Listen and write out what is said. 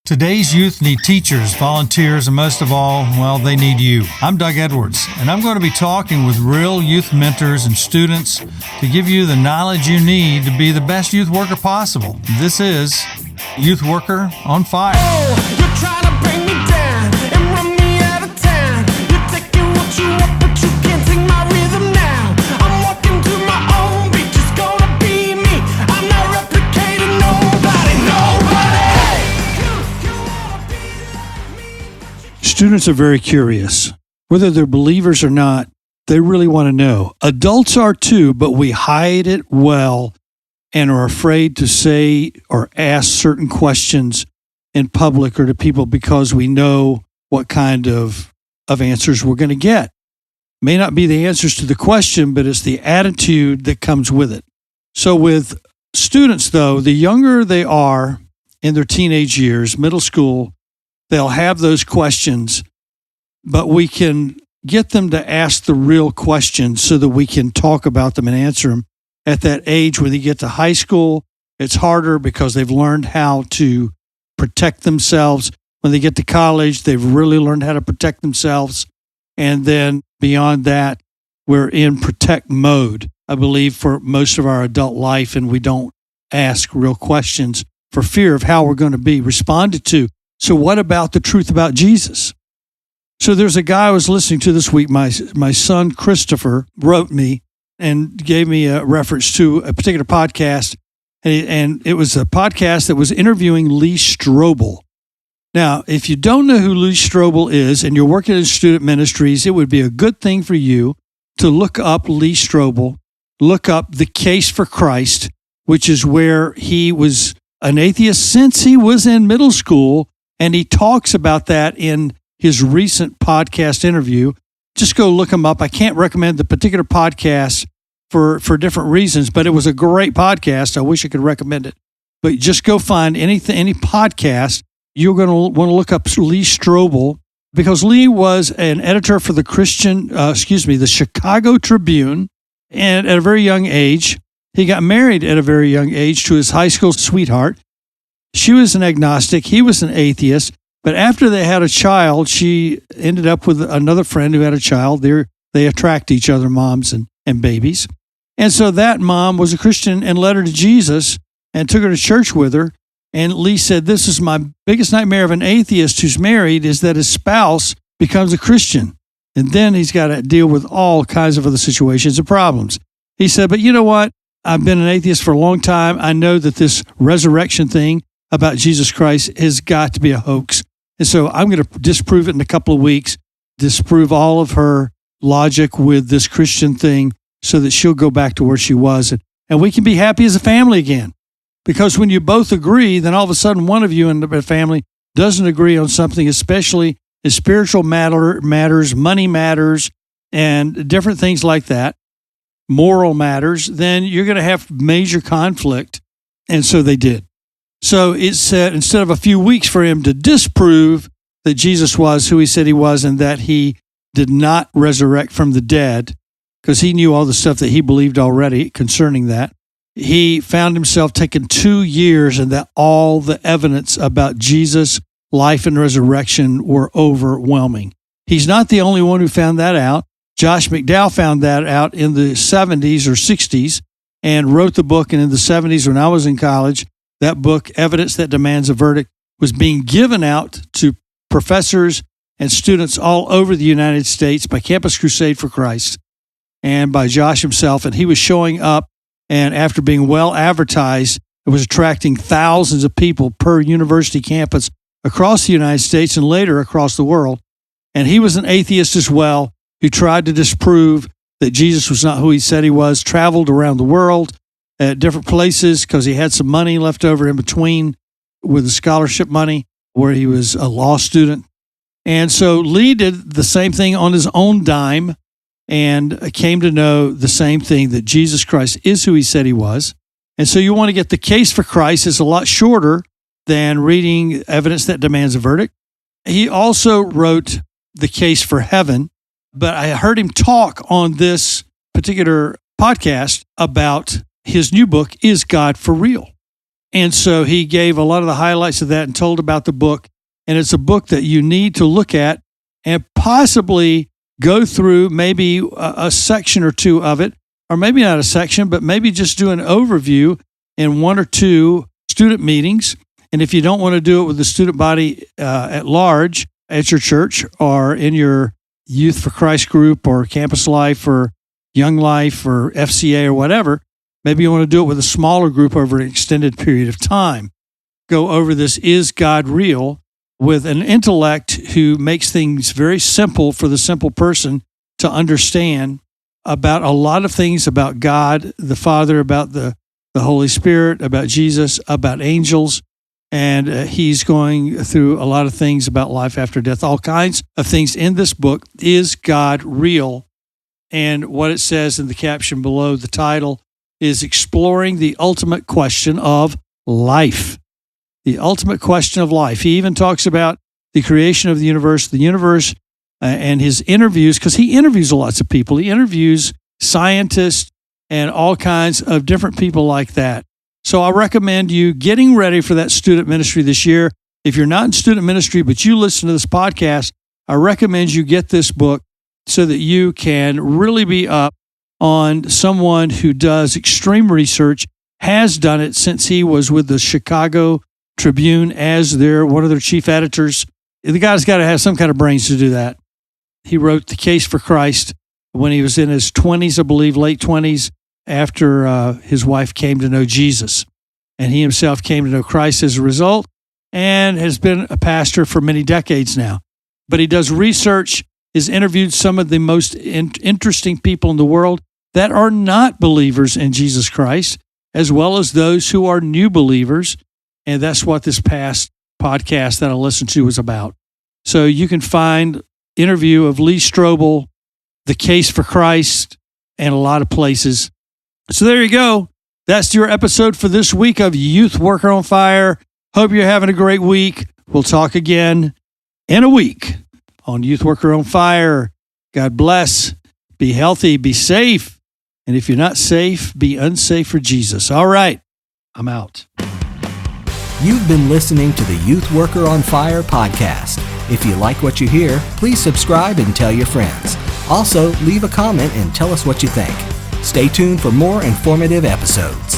Today's youth need teachers, volunteers, and most of all, well, they need you. I'm Doug Edwards, and I'm going to be talking with real youth mentors and students to give you the knowledge you need to be the best youth worker possible. This is Youth Worker on Fire. Oh, you're trying to bring me down and run me out of town. You're taking what you want, but you can't take my rhythm now. I'm walking to my own beat, just gonna be me. I'm not replicating nobody. Students are very curious. Whether they're believers or not, they really want to know. Adults are too, but we hide it well and are afraid to say or ask certain questions in public or to people because we know what kind of answers we're going to get. May not be the answers to the question, but it's the attitude that comes with it. So with students, though, the younger they are in their teenage years, middle school, they'll have those questions, but we can get them to ask the real questions so that we can talk about them and answer them. At that age, when they get to high school, it's harder because they've learned how to protect themselves. When they get to college, they've really learned how to protect themselves. And then beyond that, we're in protect mode, I believe, for most of our adult life, and we don't ask real questions for fear of how we're going to be responded to. So what about the truth about Jesus? So there's a guy I was listening to this week. My son, Christopher, wrote me and gave me a reference to a particular podcast. And it was a podcast that was interviewing Lee Strobel. Now, if you don't know who Lee Strobel is and you're working in student ministries, it would be a good thing for you to look up Lee Strobel, look up The Case for Christ, which is where he was an atheist since he was in middle school. And he talks about that in his recent podcast interview. Just go look him up. I can't recommend the particular podcast for different reasons, but it was a great podcast. I wish I could recommend it. But just go find any podcast. You're going to want to look up Lee Strobel because Lee was an editor for the Chicago Tribune. And at a very young age, he got married at a very young age to his high school sweetheart. She was an agnostic. He was an atheist. But after they had a child, she ended up with another friend who had a child. They attract each other, moms and babies. And so that mom was a Christian and led her to Jesus and took her to church with her. And Lee said, this is my biggest nightmare of an atheist who's married is that his spouse becomes a Christian. And then he's got to deal with all kinds of other situations and problems. He said, but you know what? I've been an atheist for a long time. I know that this resurrection thing about Jesus Christ has got to be a hoax. And so I'm going to disprove it in a couple of weeks, disprove all of her logic with this Christian thing so that she'll go back to where she was. And we can be happy as a family again. Because when you both agree, then all of a sudden one of you in the family doesn't agree on something, especially as spiritual matters, money matters, and different things like that, moral matters, then you're going to have major conflict. And so they did. So it said instead of a few weeks for him to disprove that Jesus was who he said he was and that he did not resurrect from the dead, because he knew all the stuff that he believed already concerning that, he found himself taking 2 years and that all the evidence about Jesus' life and resurrection were overwhelming. He's not the only one who found that out. Josh McDowell found that out in the 70s or 60s and wrote the book. And in the 70s, when I was in college, that book, Evidence That Demands a Verdict, was being given out to professors and students all over the United States by Campus Crusade for Christ and by Josh himself. And he was showing up, and after being well advertised, it was attracting thousands of people per university campus across the United States and later across the world. And he was an atheist as well, who tried to disprove that Jesus was not who he said he was, traveled around the world at different places because he had some money left over in between with the scholarship money where he was a law student. And so Lee did the same thing on his own dime and came to know the same thing, that Jesus Christ is who he said he was. And so you want to get The Case for Christ. It's a lot shorter than reading Evidence That Demands a Verdict. He also wrote The Case for Heaven, but I heard him talk on this particular podcast about his new book, Is God for Real? And so he gave a lot of the highlights of that and told about the book. And it's a book that you need to look at and possibly go through maybe a section or two of it, or maybe not a section, but maybe just do an overview in one or two student meetings. And if you don't want to do it with the student body at large at your church or in your Youth for Christ group or Campus Life or Young Life or FCA or whatever, maybe you want to do it with a smaller group over an extended period of time. Go over this, Is God Real? With an intellect who makes things very simple for the simple person to understand about a lot of things about God, the Father, about the Holy Spirit, about Jesus, about angels. And he's going through a lot of things about life after death, all kinds of things in this book, Is God Real? And what it says in the caption below the title is Exploring the Ultimate Question of Life. The ultimate question of life. He even talks about the creation of the universe, and his interviews, because he interviews lots of people. He interviews scientists and all kinds of different people like that. So I recommend you getting ready for that student ministry this year. If you're not in student ministry, but you listen to this podcast, I recommend you get this book so that you can really be up on someone who does extreme research, has done it since he was with the Chicago Tribune as one of their chief editors. The guy's got to have some kind of brains to do that. He wrote The Case for Christ when he was in his 20s, I believe, late 20s, after his wife came to know Jesus. And he himself came to know Christ as a result and has been a pastor for many decades now. But he does research, has interviewed some of the most interesting people in the world that are not believers in Jesus Christ, as well as those who are new believers. And that's what this past podcast that I listened to was about. So you can find interview of Lee Strobel, The Case for Christ, and a lot of places. So there you go. That's your episode for this week of Youth Worker on Fire. Hope you're having a great week. We'll talk again in a week on Youth Worker on Fire. God bless. Be healthy. Be safe. And if you're not safe, be unsafe for Jesus. All right. I'm out. You've been listening to the Youth Worker on Fire podcast. If you like what you hear, please subscribe and tell your friends. Also, leave a comment and tell us what you think. Stay tuned for more informative episodes.